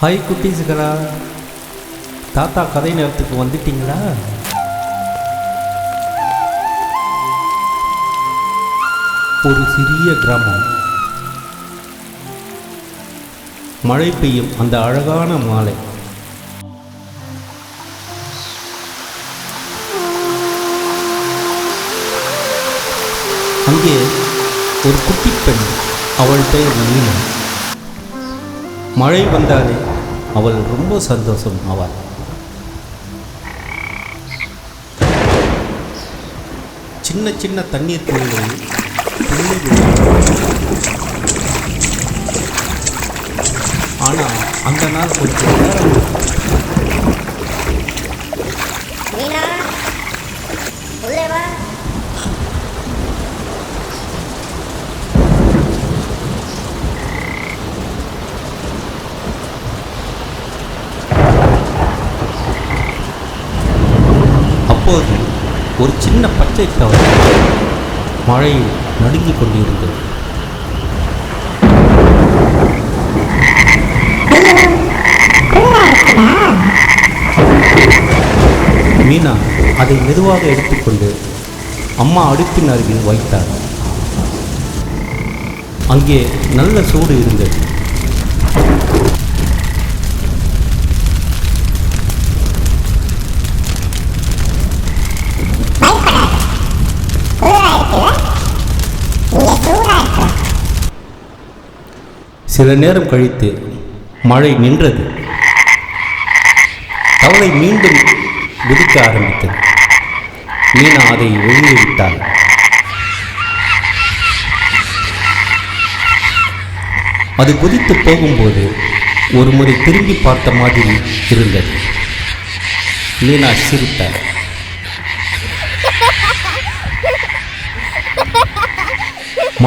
Hi குட்டீஸுகளா, தாத்தா கதை நேரத்துக்கு வந்துட்டீங்களா? ஒரு சிறிய கிராமம். மழை பெய்யும் அந்த அழகான மாலை. அங்கே ஒரு குட்டி பெண், அவள் பெயர் மீனா. மழை வந்தாலே அவள் ரொம்ப சந்தோஷம் ஆவாள். சின்ன சின்ன தண்ணீர் குழிகளில் ஆனால் அந்த நாள் கொஞ்சம் நேரம் அப்போது ஒரு சின்ன பச்சை தவறு மழையில் நடுங்கிக் கொண்டிருந்தது. மீனா அதை மெதுவாக எடுத்துக்கொண்டு அம்மா அடுப்பின் அருகில் வைத்தார். அங்கே நல்ல சூடு இருந்தது. சில நேரம் கழித்து மழை நின்றது. தவளை மீண்டும் குதிக்க ஆரம்பித்தது. மீனா அதை வெளியே விட்டாள். அது குதித்து போகும்போது ஒரு முறை திரும்பி பார்த்த மாதிரி இருந்தது. மீனா சிரித்தாள்.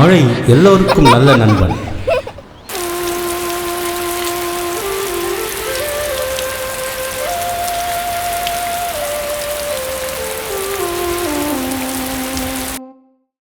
மழை எல்லோருக்கும் நல்ல நண்பன்.